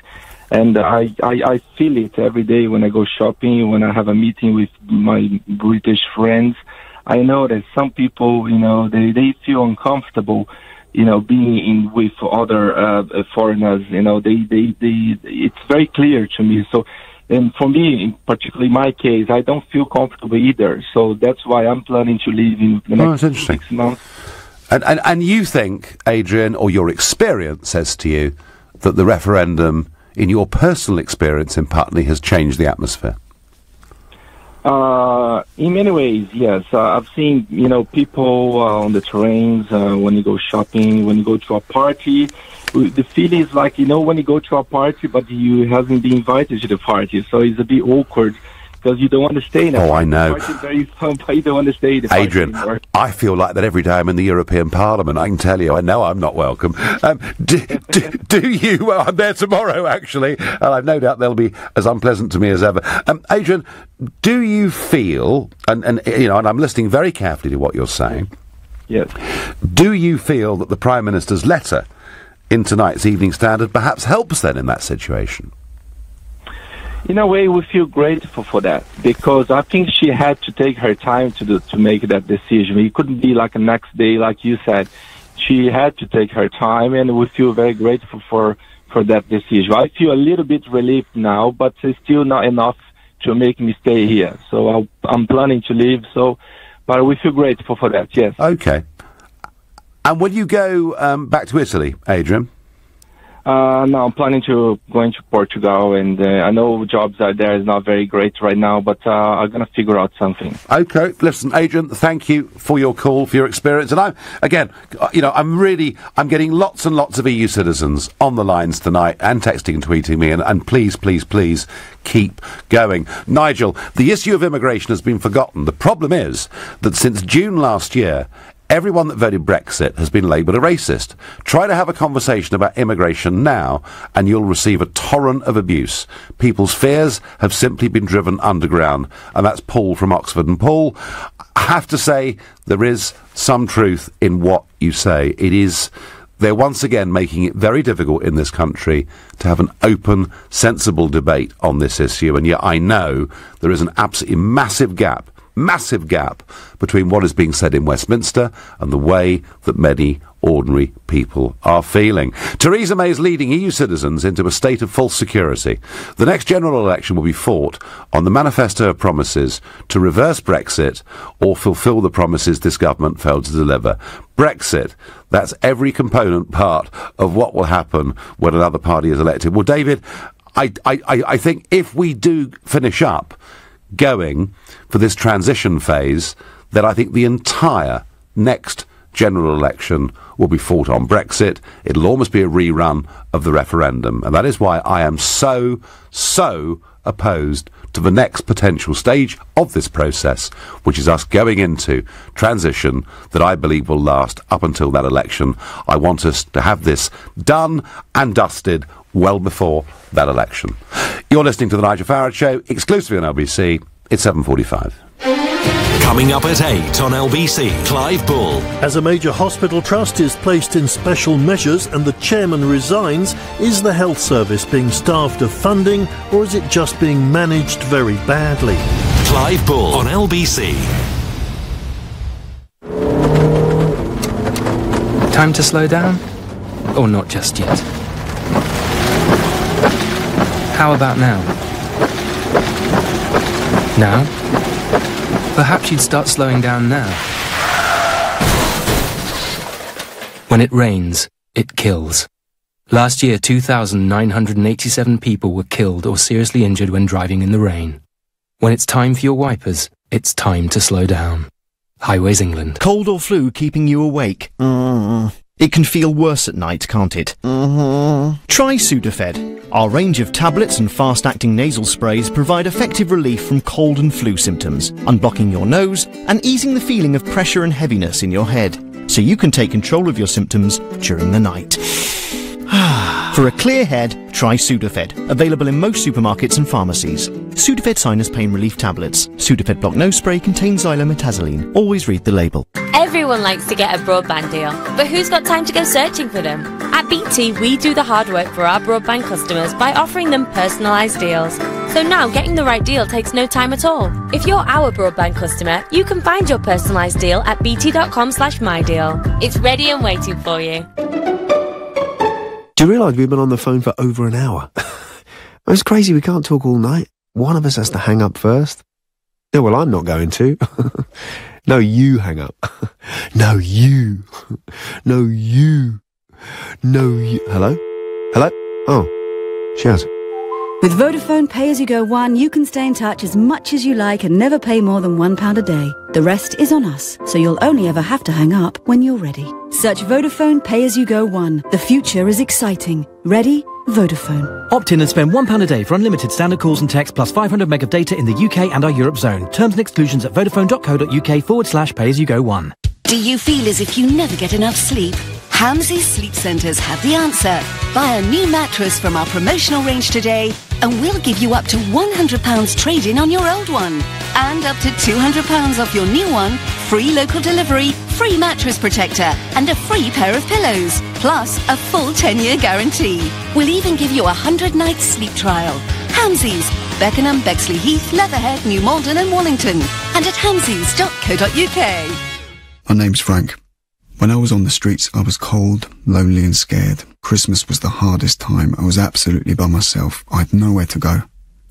Speaker 2: And I feel it every day when I go shopping, when I have a meeting with my British friends. I know that some people, you know, they feel uncomfortable, you know, being with other foreigners. You know, it's very clear to me. So, and for me, particularly my case, I don't feel comfortable either. So that's why I'm planning to leave in the next 6 months.
Speaker 3: And you think, Adrian, or your experience says to you that the referendum, in your personal experience in Putney, has changed the atmosphere?
Speaker 2: In many ways, yes. I've seen, you know, people on the trains, when you go shopping, when you go to a party. The feeling is like, you know, when you go to a party, but you haven't been invited to the party. So it's a bit awkward because you don't want to stay in.
Speaker 3: Oh, I know.
Speaker 2: It's very fun, but you don't want to stay in.
Speaker 3: Adrian, I feel like that every day I'm in the European Parliament. I can tell you, I know I'm not welcome. Do you? Well, I'm there tomorrow, actually, and I've no doubt they'll be as unpleasant to me as ever. Adrian, do you feel, and you know, and I'm listening very carefully to what you're saying.
Speaker 2: Yes.
Speaker 3: Do you feel that the Prime Minister's letter in tonight's Evening Standard perhaps helps then in that situation?
Speaker 2: In a way, we feel grateful for that, because I think she had to take her time to make that decision. It couldn't be like a next day, like you said. She had to take her time, and we feel very grateful for that decision. I feel a little bit relieved now, but it's still not enough to make me stay here. So I'm planning to leave, but we feel grateful for that, yes.
Speaker 3: Okay. And will you go back to Italy, Adrian?
Speaker 2: No, I'm planning to going to Portugal, and I know jobs out there is not very great right now, but I'm going to figure out something.
Speaker 3: Okay, listen, Adrian, thank you for your call, for your experience, and I'm getting lots and lots of EU citizens on the lines tonight, and texting and tweeting me, and please, please, please, keep going. Nigel, the issue of immigration has been forgotten. The problem is that since June last year, everyone that voted Brexit has been labelled a racist. Try to have a conversation about immigration now, and you'll receive a torrent of abuse. People's fears have simply been driven underground. And that's Paul from Oxford. And Paul, I have to say, there is some truth in what you say. They're once again making it very difficult in this country to have an open, sensible debate on this issue. And yet I know there is an absolutely massive gap between what is being said in Westminster and the way that many ordinary people are feeling. Theresa May is leading EU citizens into a state of false security. The next general election will be fought on the manifesto of promises to reverse Brexit or fulfil the promises this government failed to deliver. Brexit, that's every component part of what will happen when another party is elected. Well, David, I think if we do finish up going for this transition phase, then I think the entire next general election will be fought on Brexit. It'll almost be a rerun of the referendum. And that is why I am so opposed to the next potential stage of this process, which is us going into transition that I believe will last up until that election. I want us to have this done and dusted well before that election. You're listening to The Nigel Farage Show, exclusively on LBC. It's 7:45.
Speaker 1: Coming up at 8 on LBC, Clive Bull.
Speaker 4: As a major hospital trust is placed in special measures and the chairman resigns, is the health service being starved of funding, or is it just being managed very badly?
Speaker 1: Clive Bull on LBC.
Speaker 14: Time to slow down? Or not just yet? How about now? Now? Perhaps you'd start slowing down now. When it rains, it kills. Last year, 2,987 people were killed or seriously injured when driving in the rain. When it's time for your wipers, it's time to slow down. Highways England.
Speaker 5: Cold or flu keeping you awake? It can feel worse at night, can't it? Try Sudafed. Our range of tablets and fast-acting nasal sprays provide effective relief from cold and flu symptoms, unblocking your nose and easing the feeling of pressure and heaviness in your head, so you can take control of your symptoms during the night. For a clear head, try Sudafed. Available in most supermarkets and pharmacies. Sudafed Sinus Pain Relief Tablets. Sudafed Block Nose Spray contains xylometazoline. Always read the label.
Speaker 6: Everyone likes to get a broadband deal, but who's got time to go searching for them? At BT, we do the hard work for our broadband customers by offering them personalised deals. So now getting the right deal takes no time at all. If you're our broadband customer, you can find your personalised deal at bt.com/mydeal. It's ready and waiting for you.
Speaker 10: Do you realise we've been on the phone for over an hour? It's crazy, we can't talk all night. One of us has to hang up first. Yeah, well, I'm not going to. No, you hang up. No, you. No, you. No, you. Hello? Hello? Oh, she has.
Speaker 7: With Vodafone Pay-As-You-Go One, you can stay in touch as much as you like and never pay more than £1 a day. The rest is on us, so you'll only ever have to hang up when you're ready. Search Vodafone Pay-As-You-Go One. The future is exciting. Ready? Vodafone.
Speaker 8: Opt in and spend £1 a day for unlimited standard calls and text plus 500 meg of data in the UK and our Europe zone. Terms and exclusions at vodafone.co.uk/pay-as-you-go-1.
Speaker 9: Do you feel as if you never get enough sleep? Hamsey's Sleep Centres have the answer. Buy a new mattress from our promotional range today and we'll give you up to £100 trade-in on your old one. And up to £200 off your new one, free local delivery, free mattress protector and a free pair of pillows. Plus a full 10-year guarantee. We'll even give you a 100-night sleep trial. Hamsey's, Beckenham, Bexley Heath, Leatherhead, New Malden and Wallington. And at hamseys.co.uk.
Speaker 11: My name's Frank. When I was on the streets, I was cold, lonely and scared. Christmas was the hardest time. I was absolutely by myself. I had nowhere to go.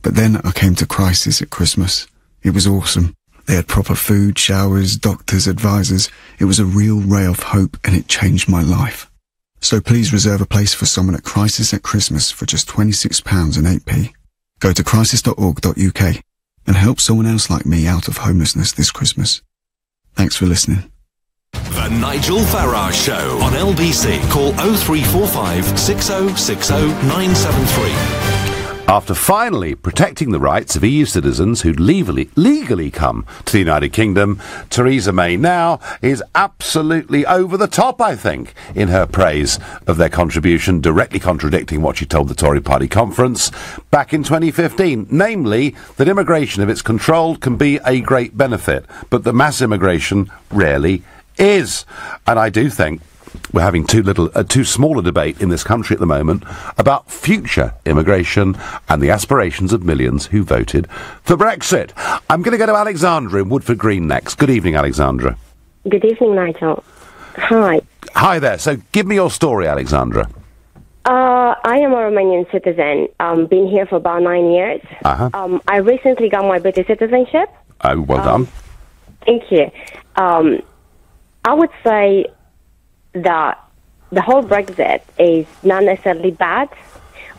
Speaker 11: But then I came to Crisis at Christmas. It was awesome. They had proper food, showers, doctors, advisors. It was a real ray of hope and it changed my life. So please reserve a place for someone at Crisis at Christmas for just £26 and 8p. Go to crisis.org.uk and help someone else like me out of homelessness this Christmas. Thanks for listening.
Speaker 1: The Nigel Farage Show on LBC. Call 0345 6060 973.
Speaker 3: After finally protecting the rights of EU citizens who'd legally come to the United Kingdom, Theresa May now is absolutely over the top, I think, in her praise of their contribution, directly contradicting what she told the Tory party conference back in 2015, namely that immigration, if it's controlled, can be a great benefit, but that mass immigration rarely is. And I do think we're having too small a debate in this country at the moment about future immigration and the aspirations of millions who voted for Brexit. I'm going to go to Alexandra in Woodford Green next. Good evening, Alexandra.
Speaker 12: Good evening, Nigel. Hi.
Speaker 3: Hi there. So give me your story, Alexandra.
Speaker 12: I am a Romanian citizen. Been here for about 9 years. I recently got my British citizenship.
Speaker 3: Oh, well done.
Speaker 12: Thank you. I would say that the whole Brexit is not necessarily bad,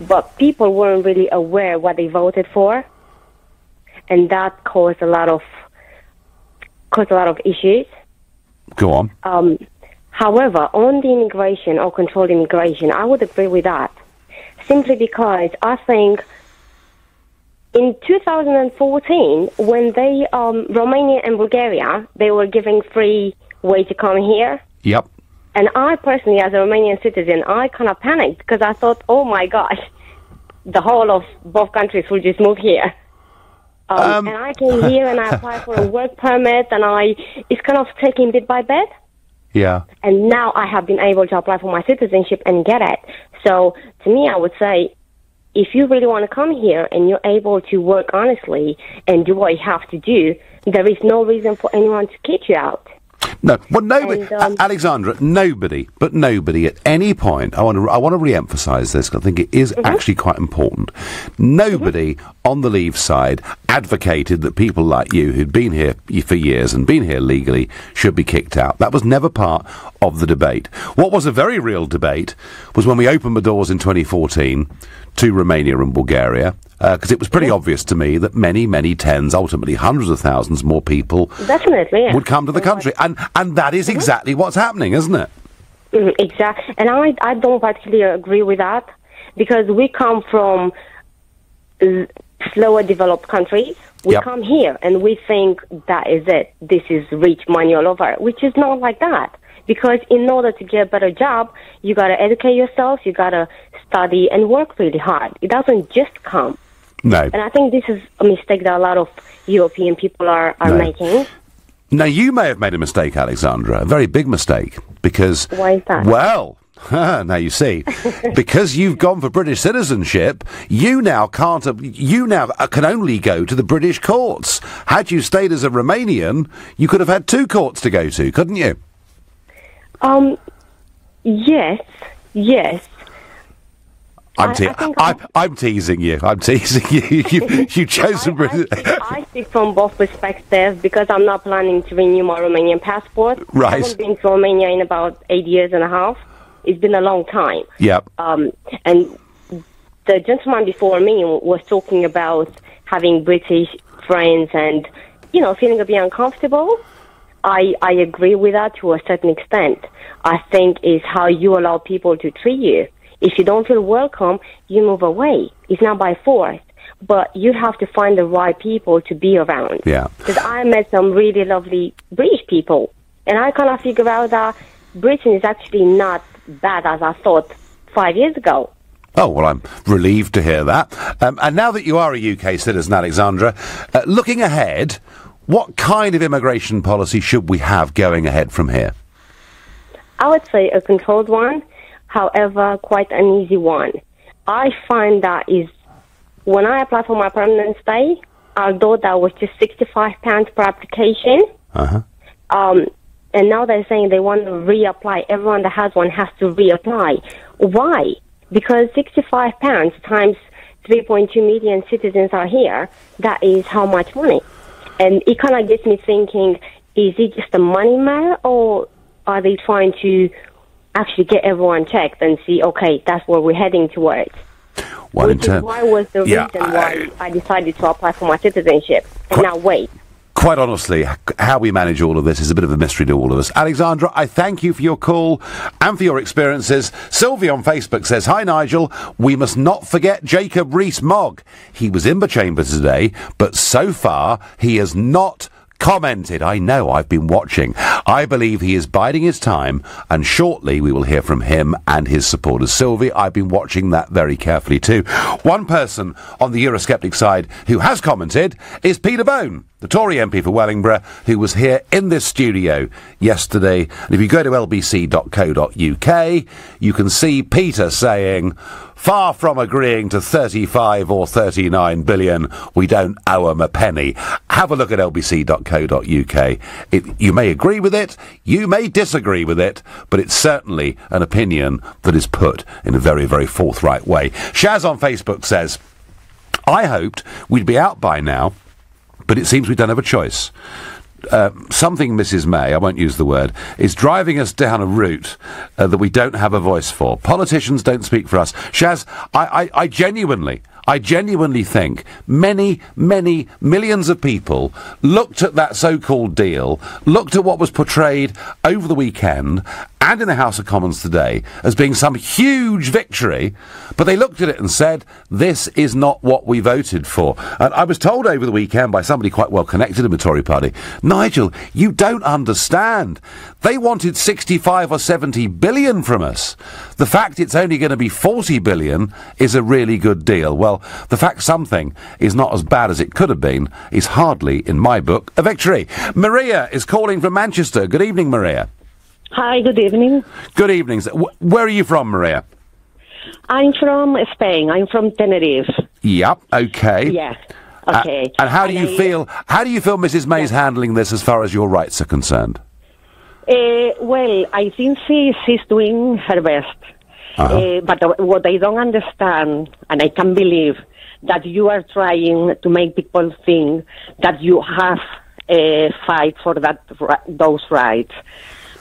Speaker 12: but people weren't really aware what they voted for, and that caused a lot of issues.
Speaker 3: Go on.
Speaker 12: However, on the immigration or controlled immigration, I would agree with that, simply because I think in 2014, when they Romania and Bulgaria, they were giving free way to come here.
Speaker 3: Yep.
Speaker 12: And I personally, as a Romanian citizen, I kind of panicked because I thought, oh my gosh, the whole of both countries will just move here. And I came here and I applied for a work permit, and it's kind of taking bit by bit.
Speaker 3: Yeah.
Speaker 12: And now I have been able to apply for my citizenship and get it. So to me, I would say, if you really want to come here and you're able to work honestly and do what you have to do, there is no reason for anyone to kick you out.
Speaker 3: No, well, nobody, Alexandra, nobody at any point, I want to re-emphasise this, because I think it is actually quite important. Nobody on the Leave side advocated that people like you, who'd been here for years and been here legally, should be kicked out. That was never part of the debate. What was a very real debate was when we opened the doors in 2014 to Romania and Bulgaria, because it was pretty obvious to me that many, many tens, ultimately hundreds of thousands more people would come to the country. And that is exactly what's happening, isn't it?
Speaker 12: Exactly. And I don't particularly agree with that, because we come from slower developed countries. We come here and we think that is it. This is rich money all over, which is not like that. Because in order to get a better job, you got to educate yourself, you got to study and work really hard. It doesn't just come.
Speaker 3: No.
Speaker 12: And I think this is a mistake that a lot of European people are making.
Speaker 3: Now, you may have made a mistake, Alexandra, a very big mistake, because...
Speaker 12: Why is that?
Speaker 3: Well, now you see, because you've gone for British citizenship, you now can only go to the British courts. Had you stayed as a Romanian, you could have had two courts to go to, couldn't you?
Speaker 12: Yes.
Speaker 3: I'm teasing you. I'm teasing you. You've chosen Britain.
Speaker 12: I speak from both perspectives, because I'm not planning to renew my Romanian passport.
Speaker 3: Right.
Speaker 12: I haven't been to Romania in about 8 years and a half. It's been a long time.
Speaker 3: Yep.
Speaker 12: And the gentleman before me was talking about having British friends and, feeling a bit uncomfortable. I agree with that to a certain extent. I think is how you allow people to treat you. If you don't feel welcome, you move away. It's not by force, but you have to find the right people to be around.
Speaker 3: Yeah.
Speaker 12: Because I met some really lovely British people, and I kind of figured out that Britain is actually not bad as I thought 5 years ago.
Speaker 3: Oh, well, I'm relieved to hear that. And now that you are a UK citizen, Alexandra, looking ahead, what kind of immigration policy should we have going ahead from here?
Speaker 12: I would say a controlled one, however, quite an easy one. I find that is, when I applied for my permanent stay, although that was just £65 per application, and now they're saying they want to reapply. Everyone that has one has to reapply. Why? Because £65 times 3.2 million citizens are here, that is how much money? And it kind of gets me thinking, is it just a money matter, or are they trying to actually get everyone checked and see, okay, that's where we're heading towards?
Speaker 3: Well,
Speaker 12: Which is why was the reason why I decided to apply for my citizenship. And now wait.
Speaker 3: Quite honestly, how we manage all of this is a bit of a mystery to all of us. Alexandra, I thank you for your call and for your experiences. Sylvie on Facebook says, "Hi Nigel, we must not forget Jacob Rees-Mogg. He was in the chamber today, but so far he has not commented." I know, I've been watching. I believe he is biding his time, and shortly we will hear from him and his supporters. Sylvie, I've been watching that very carefully too. One person on the Eurosceptic side who has commented is Peter Bone, the Tory MP for Wellingborough, who was here in this studio yesterday. And if you go to lbc.co.uk, you can see Peter saying, "Far from agreeing to 35 or 39 billion, we don't owe 'em a penny." Have a look at lbc.co.uk. You may agree with it, you may disagree with it, but it's certainly an opinion that is put in a very, very forthright way. Shaz on Facebook says, "I hoped we'd be out by now, but it seems we don't have a choice. Something, Mrs May, I won't use the word, is driving us down a route that we don't have a voice for. Politicians don't speak for us." Shaz, I genuinely think many, many millions of people looked at that so-called deal, looked at what was portrayed over the weekend and in the House of Commons today as being some huge victory, but they looked at it and said, this is not what we voted for. And I was told over the weekend by somebody quite well connected in the Tory party, "Nigel, you don't understand. They wanted 65 or 70 billion from us. The fact it's only going to be 40 billion is a really good deal." Well, the fact something is not as bad as it could have been is hardly, in my book, a victory. Maria is calling from Manchester. Good evening, Maria.
Speaker 15: Hi, good evening.
Speaker 3: Good evening. Where are you from, Maria?
Speaker 15: I'm from Spain. I'm from Tenerife.
Speaker 3: Yep, okay.
Speaker 15: Yes. Okay.
Speaker 3: And how do you feel Mrs May's handling this as far as your rights are concerned?
Speaker 15: Well, I think she's doing her best. But what I don't understand, and I can't believe, that you are trying to make people think that you have fight for those rights.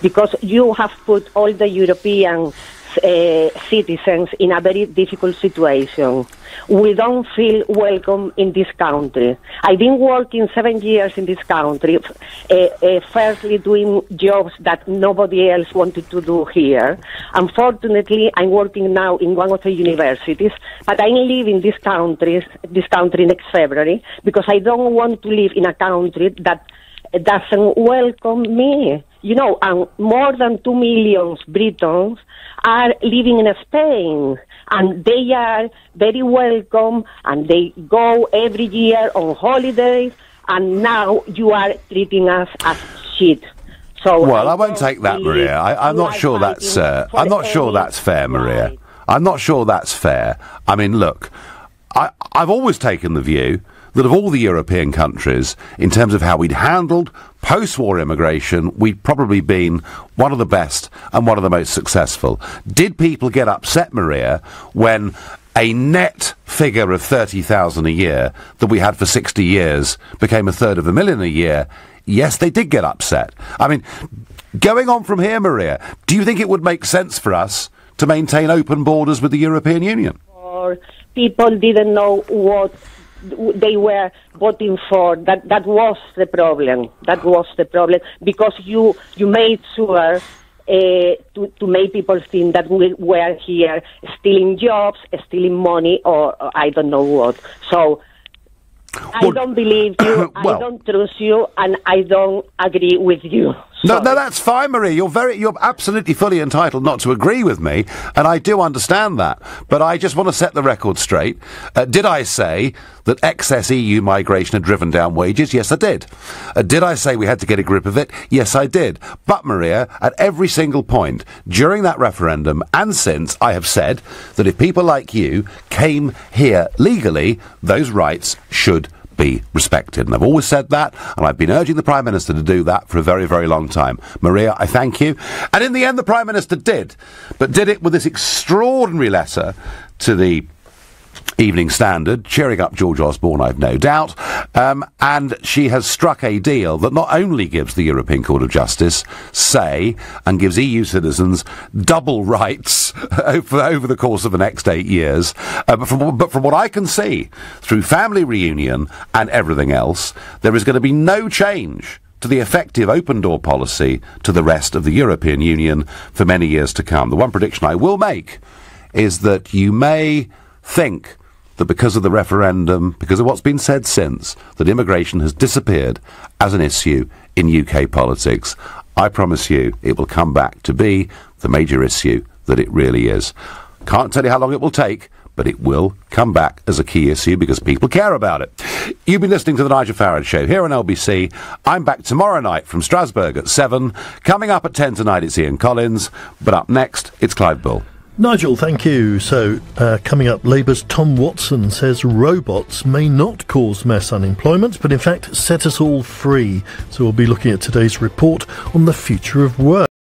Speaker 15: Because you have put all the European citizens in a very difficult situation. We don't feel welcome in this country. I've been working 7 years in this country, firstly doing jobs that nobody else wanted to do here. Unfortunately, I'm working now in one of the universities, but I'm leaving this country next February because I don't want to live in a country that doesn't welcome me. You know, and more than 2 million Britons are living in Spain, and they are very welcome, and they go every year on holidays, and now you are treating us as shit. So
Speaker 3: well, I won't take that, Maria. I'm not sure that's. I'm not sure that's fair, Maria. I'm not sure that's fair. I mean, look, I've always taken the view that of all the European countries, in terms of how we'd handled post-war immigration, we'd probably been one of the best and one of the most successful. Did people get upset, Maria, when a net figure of 30,000 a year that we had for 60 years became 1/3 a year? Yes, they did get upset. I mean, going on from here, Maria, do you think it would make sense for us to maintain open borders with the European Union?
Speaker 15: Or people didn't know what they were voting for. That was the problem. That was the problem, because you made sure to make people think that we are here stealing jobs, stealing money, or I don't know what. So I don't believe you, I don't trust you, and I don't agree with you.
Speaker 3: No, that's fine, Marie. You're absolutely fully entitled not to agree with me, and I do understand that. But I just want to set the record straight. Did I say that excess EU migration had driven down wages? Yes, I did. Did I say we had to get a grip of it? Yes, I did. But, Maria, at every single point during that referendum and since, I have said that if people like you came here legally, those rights should be respected. And I've always said that, and I've been urging the Prime Minister to do that for a very, very long time. Maria, I thank you. And in the end, the Prime Minister did, but did it with this extraordinary letter to the Evening Standard, cheering up George Osborne, I've no doubt, and she has struck a deal that not only gives the European Court of Justice say and gives EU citizens double rights over the course of the next 8 years, but from what I can see, through family reunion and everything else, there is going to be no change to the effective open-door policy to the rest of the European Union for many years to come. The one prediction I will make is that you may think that because of the referendum, because of what's been said since, that immigration has disappeared as an issue in UK politics. I promise you it will come back to be the major issue that it really is. Can't tell you how long it will take, but it will come back as a key issue because people care about it. You've been listening to The Nigel Farage Show here on LBC. I'm back tomorrow night from Strasbourg at 7. Coming up at 10 tonight, it's Ian Collins. But up next, it's Clive Bull.
Speaker 4: Nigel, thank you. So, coming up, Labour's Tom Watson says robots may not cause mass unemployment, but in fact set us all free. So we'll be looking at today's report on the future of work.